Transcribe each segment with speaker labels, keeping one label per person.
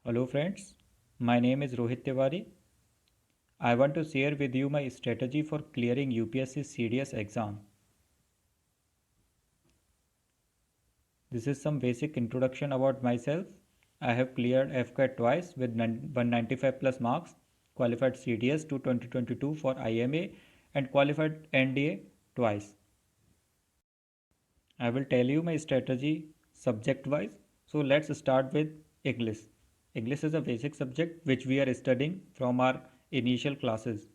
Speaker 1: Hello friends, my name is Rohit Tiwari. I want to share with you my strategy for clearing UPSC CDS exam. This is some basic introduction about myself. I have cleared FCAT twice with 195 plus marks, qualified CDS to 2022 for IMA and qualified NDA twice. I will tell you my strategy subject wise. So let's start with English. English is a basic subject which we are studying from our initial classes.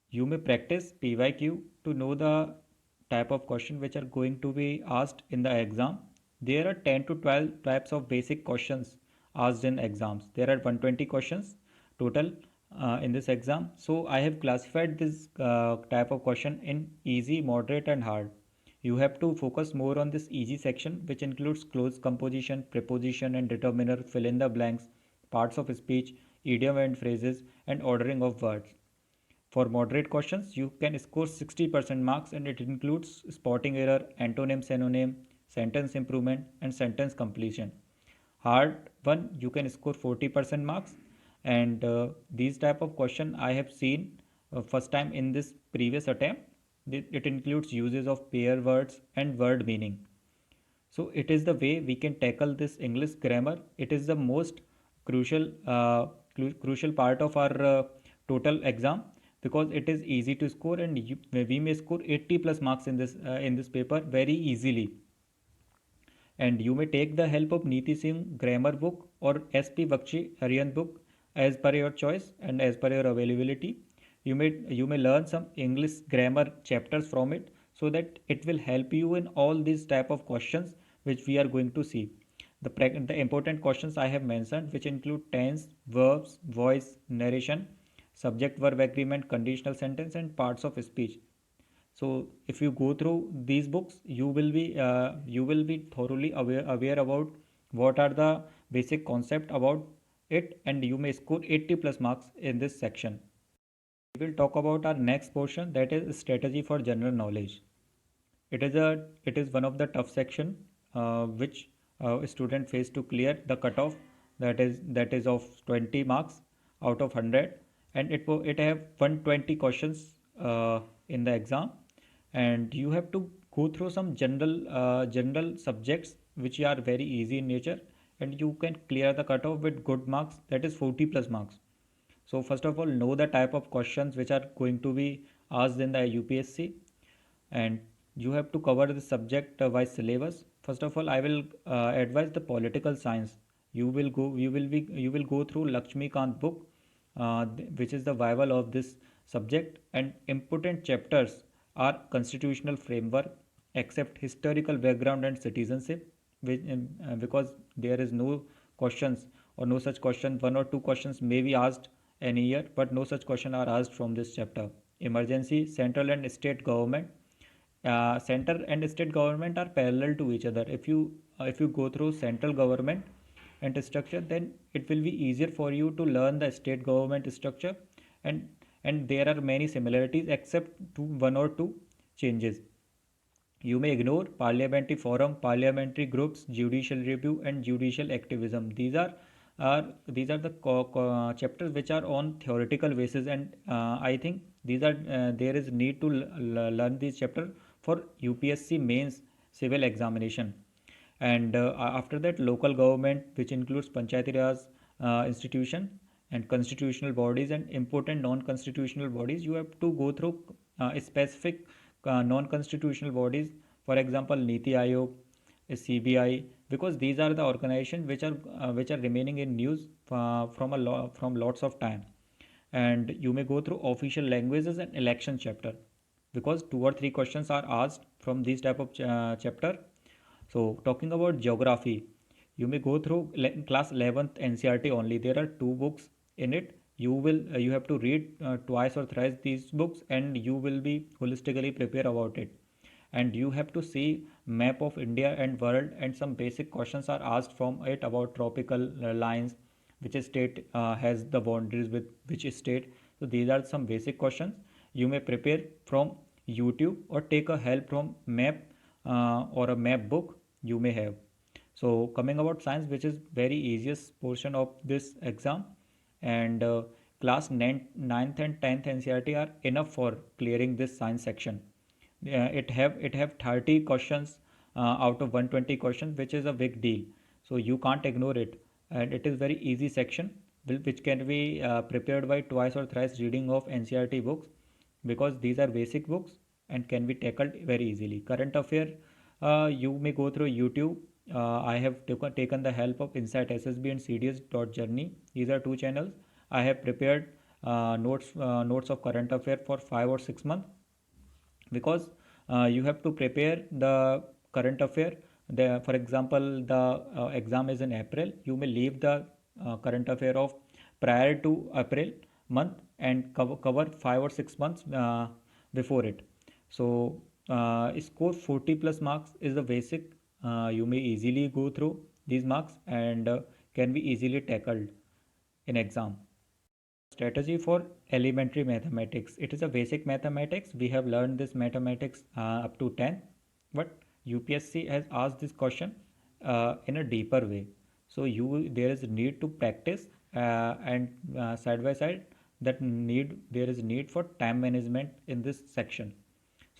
Speaker 1: You may practice PYQ to know the type of question which are going to be asked in the exam. There are 10 to 12 types of basic questions asked in exams. There are 120 questions total in this exam. So I have classified this type of question in easy, moderate and hard. You have to focus more on this easy section which includes clause composition, preposition and determiner, fill in the blanks, parts of speech, idiom and phrases and ordering of words. For moderate questions, you can score 60% marks and it includes spotting error, antonym, synonym, sentence improvement and sentence completion. Hard one, you can score 40% marks and these type of question I have seen first time in this previous attempt. It includes uses of pair words and word meaning. So it is the way we can tackle this English grammar. It is the most crucial part of our total exam because it is easy to score and we may score 80 plus marks in this paper very easily. And you may take the help of Niti Singh grammar book or SP Bakshi Aryan book as per your choice and as per your availability. You may learn some English grammar chapters from it so that it will help you in all these type of questions which we are going to see. The important questions I have mentioned, which include tense, verbs, voice, narration, subject verb agreement, conditional sentence, and parts of speech. So if you go through these books, you will be thoroughly aware about what are the basic concept about it, and you may score 80 plus marks in this section. We will talk about our next portion, that is strategy for general knowledge. It is one of the tough section which a student face to clear the cutoff, that is of 20 marks out of 100, and it have 120 questions in the exam, and you have to go through some general subjects which are very easy in nature, and you can clear the cutoff with good marks, that is 40 plus marks. So first of all, know the type of questions which are going to be asked in the UPSC, and you have to cover the subject wise syllabus. First of all, I will advise the political science. You will go through Lakshmikant book, which is the bible of this subject, and important chapters are constitutional framework, except historical background and citizenship, because there is no questions or no such question. One or two questions may be asked any year, but no such question are asked from this chapter. Emergency, central and state government. Center and state government are parallel to each other. If you go through central government and structure, then it will be easier for you to learn the state government structure, and and there are many similarities except one or two changes. You may ignore parliamentary forum, parliamentary groups, judicial review, and judicial activism. These are the chapters which are on theoretical basis, and I think there is need to learn this chapter for UPSC mains civil examination. And after that, local government, which includes Panchayati Raj institution and constitutional bodies and important non-constitutional bodies. You have to go through specific non-constitutional bodies, for example Niti Aayog, CBI, because these are the organizations which are remaining in news from lots of time. And you may go through official languages and election chapter, because two or three questions are asked from these type of chapter. So talking about geography, you may go through class 11th NCERT only. There are two books in it. You have to read twice or thrice these books, and you will be holistically prepared about it. And you have to see map of India and world, and some basic questions are asked from it about tropical lines, which state has the boundaries with which state. So these are some basic questions. You may prepare from YouTube or take a help from map or a map book you may have. So coming about science, which is very easiest portion of this exam, and class 9th and 10th NCERT are enough for clearing this science section. It have 30 questions out of 120 questions, which is a big deal. So you can't ignore it, and it is very easy section which can be prepared by twice or thrice reading of NCERT books, because these are basic books and can be tackled very easily. Current affair, you may go through YouTube. I have taken the help of Insight SSB and CDS.Journey. These are two channels. I have prepared notes of current affair for 5 or 6 months, because you have to prepare the current affair. For example, the exam is in April. You may leave the current affair of prior to April month and cover 5 or 6 months before it. So score 40 plus marks is the basic. You may easily go through these marks, and can be easily tackled in exam. Strategy for elementary mathematics. It is a basic mathematics. We have learned this mathematics up to 10, but UPSC has asked this question in a deeper way. So there is need to practice, and side by side that need there is need for time management in this section.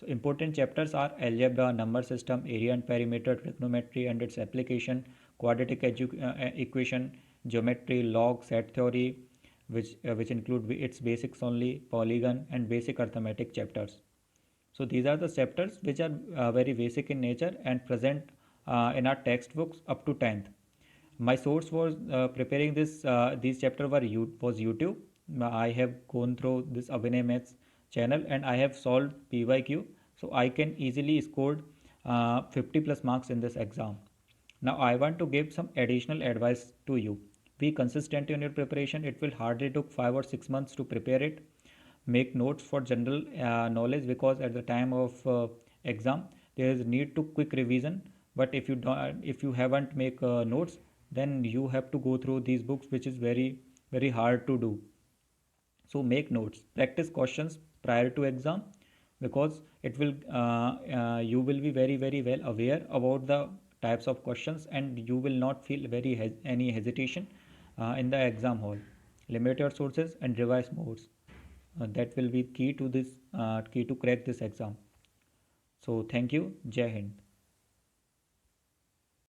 Speaker 1: So important chapters are algebra, number system, area and perimeter, trigonometry and its application, quadratic equation, geometry, log, set theory, which include its basics only, polygon and basic arithmetic chapters. So these are the chapters which are very basic in nature and present in our textbooks up to 10th. My source was preparing these chapter was YouTube. I have gone through this Abhinay Maths channel, and I have solved PYQ, so I can easily score 50 plus marks in this exam. Now I want to give some additional advice to you. Be consistent in your preparation. It will hardly took 5 or 6 months to prepare it. Make notes for general knowledge, because at the time of exam there is need to quick revision. But if you haven't make notes, then you have to go through these books, which is very hard to do. So make notes, practice questions prior to exam, because it will you will be very well aware about the types of questions, and you will not feel any hesitation in the exam hall. Limit your sources and revise modes. That will be key to crack this exam. So thank you. Jai Hind.